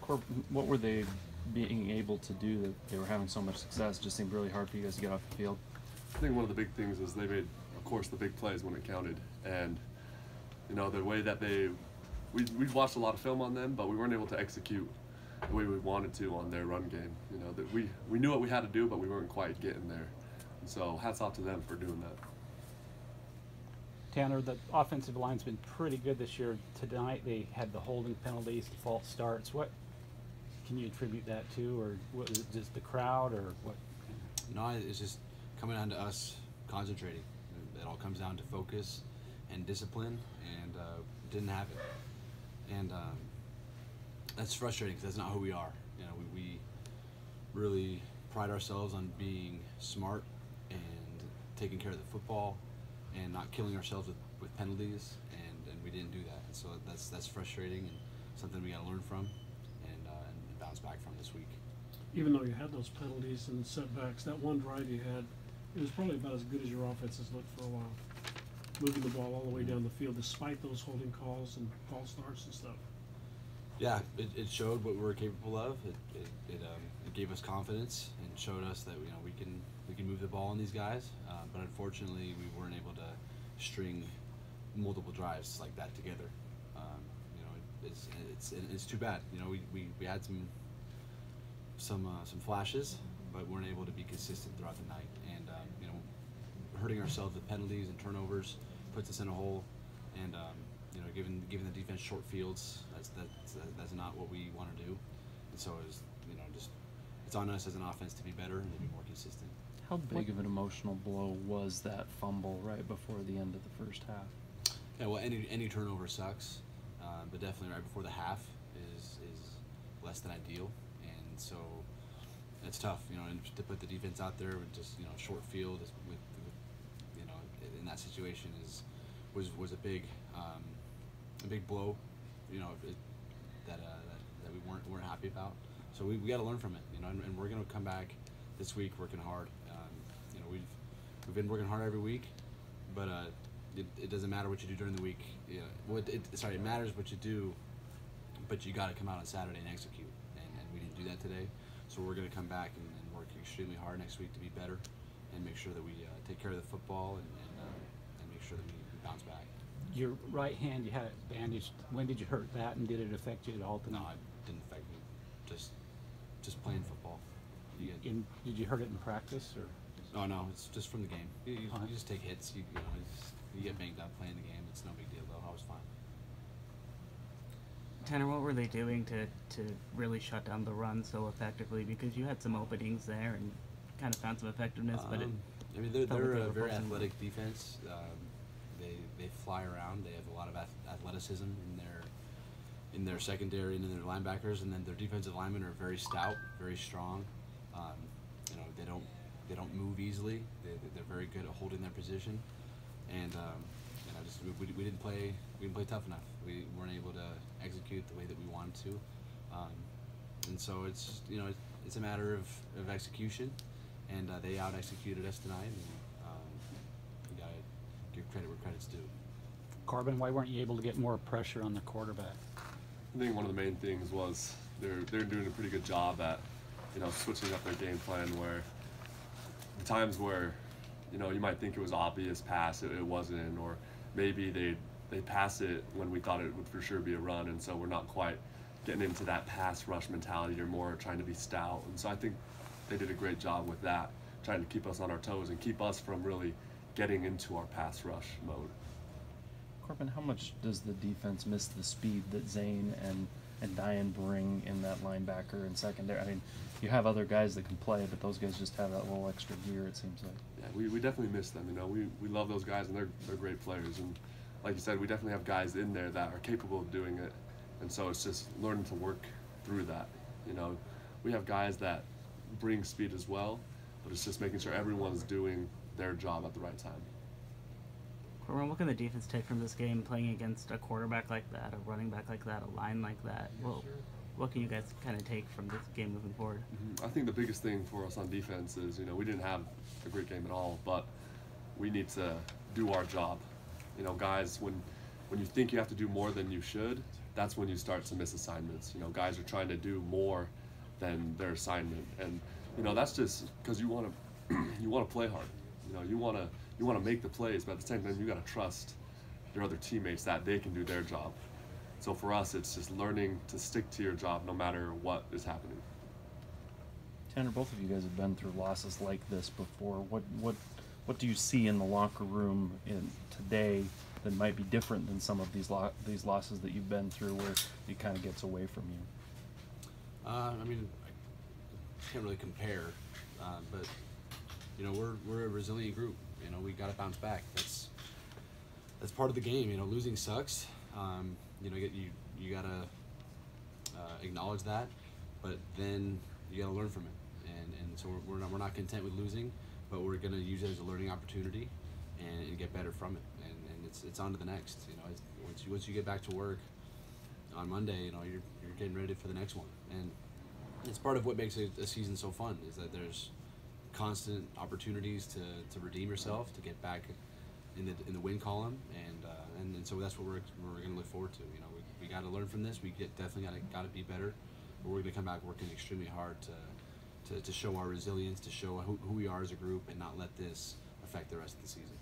What were they being able to do that they were having so much success? It just seemed really hard for you guys to get off the field. I think one of the big things is they made, of course, the big plays when it counted. And, you know, the way that we watched a lot of film on them, but we weren't able to execute the way we wanted to on their run game. You know, that we knew what we had to do, but we weren't quite getting there. And so hats off to them for doing that. Tanner, the offensive line's been pretty good this year. Tonight they had the holding penalties, false starts. What can you attribute that to, or what, is it just the crowd, or what? No, it's just coming down to us concentrating. It all comes down to focus and discipline, and didn't have it. And that's frustrating because that's not who we are. You know, we really pride ourselves on being smart and taking care of the football and not killing ourselves with penalties, and we didn't do that. And so that's frustrating and something we got to learn from and bounce back from this week. Even though you had those penalties and setbacks, that one drive you had, it was probably about as good as your offense has looked for a while. Moving the ball all the way down the field despite those holding calls and false starts and stuff. Yeah, it showed what we were capable of. It gave us confidence and showed us that, you know, we can move the ball on these guys. But unfortunately, we weren't able to string multiple drives like that together. You know, it's too bad. You know, we had some flashes, but weren't able to be consistent throughout the night. And you know, hurting ourselves with penalties and turnovers puts us in a hole. And you know, giving the defense short fields, that's not what we want to do. And so it's on us as an offense to be better and to be more consistent. How big of an emotional blow was that fumble right before the end of the first half? Yeah, well, any turnover sucks, but definitely right before the half is less than ideal, and so it's tough, you know, and to put the defense out there with just, you know, short field with you know, in that situation was a big blow, you know, that we weren't happy about. So we got to learn from it, you know, and we're going to come back this week working hard. You know, we've been working hard every week, but it doesn't matter what you do during the week. You know, well, it matters what you do, but you got to come out on Saturday and execute, and we didn't do that today. So we're going to come back and work extremely hard next week to be better and make sure that we take care of the football and make sure that we bounce back. Your right hand, you had it bandaged. When did you hurt that, and did it affect you at all tonight? No, it didn't affect me. Just playing football. Did you hurt it in practice, or? Oh no, it's just from the game. You just take hits. You know, you get banged up playing the game. It's no big deal though. I was fine. Tanner, what were they doing to really shut down the run so effectively? Because you had some openings there and kind of found some effectiveness, but it. I mean, they're a very athletic defense. They fly around. They have a lot of athleticism in their secondary and in their linebackers, and then their defensive linemen are very stout, very strong. You know, they don't move easily. They're very good at holding their position, and you know, we didn't play tough enough. We weren't able to execute the way that we wanted to, and so it's, you know, it's a matter of execution, and they out executed us tonight, and we gotta give credit where credit's due. Corbin, why weren't you able to get more pressure on the quarterback? I think one of the main things was they're doing a pretty good job at, you know, switching up their game plan, where the times where, you know, you might think it was obvious pass, it wasn't, or maybe they pass it when we thought it would for sure be a run, and so we're not quite getting into that pass rush mentality. You're more trying to be stout, and so I think they did a great job with that, trying to keep us on our toes and keep us from really getting into our pass rush mode. Corbin, how much does the defense miss the speed that Zane and Diane bring in that linebacker and secondary? I mean, you have other guys that can play, but those guys just have that little extra gear, it seems like. Yeah, we definitely miss them. You know, we love those guys, and they're great players. And like you said, we definitely have guys in there that are capable of doing it. And so it's just learning to work through that. You know, we have guys that bring speed as well, but it's just making sure everyone's doing their job at the right time. Corbin, what can the defense take from this game, playing against a quarterback like that, a running back like that, a line like that? Well, what can you guys kind of take from this game moving forward? I think the biggest thing for us on defense is, you know, we didn't have a great game at all, but we need to do our job. You know, guys, when you think you have to do more than you should, that's when you start to miss assignments. You know, guys are trying to do more than their assignment, and you know, that's just because you want to you want to play hard. You know, you want to make the plays, but at the same time, you got to trust your other teammates that they can do their job. So for us, it's just learning to stick to your job no matter what is happening. Tanner, both of you guys have been through losses like this before. What do you see in the locker room in today that might be different than some of these losses that you've been through, where it kind of gets away from you? I mean, I can't really compare, but you know, we're a resilient group. You know, we got to bounce back. That's part of the game. You know, losing sucks. You know, you gotta acknowledge that, but then you gotta learn from it. And so we're not content with losing, but we're gonna use it as a learning opportunity and get better from it. And it's on to the next. You know, once you get back to work on Monday, you know, you're getting ready for the next one. And it's part of what makes a season so fun, is that there's constant opportunities to redeem yourself, to get back in the win column, and so that's what we're going to look forward to. You know, we got to learn from this. We definitely got to be better, but we're going to come back working extremely hard to show our resilience, to show who we are as a group, and not let this affect the rest of the season.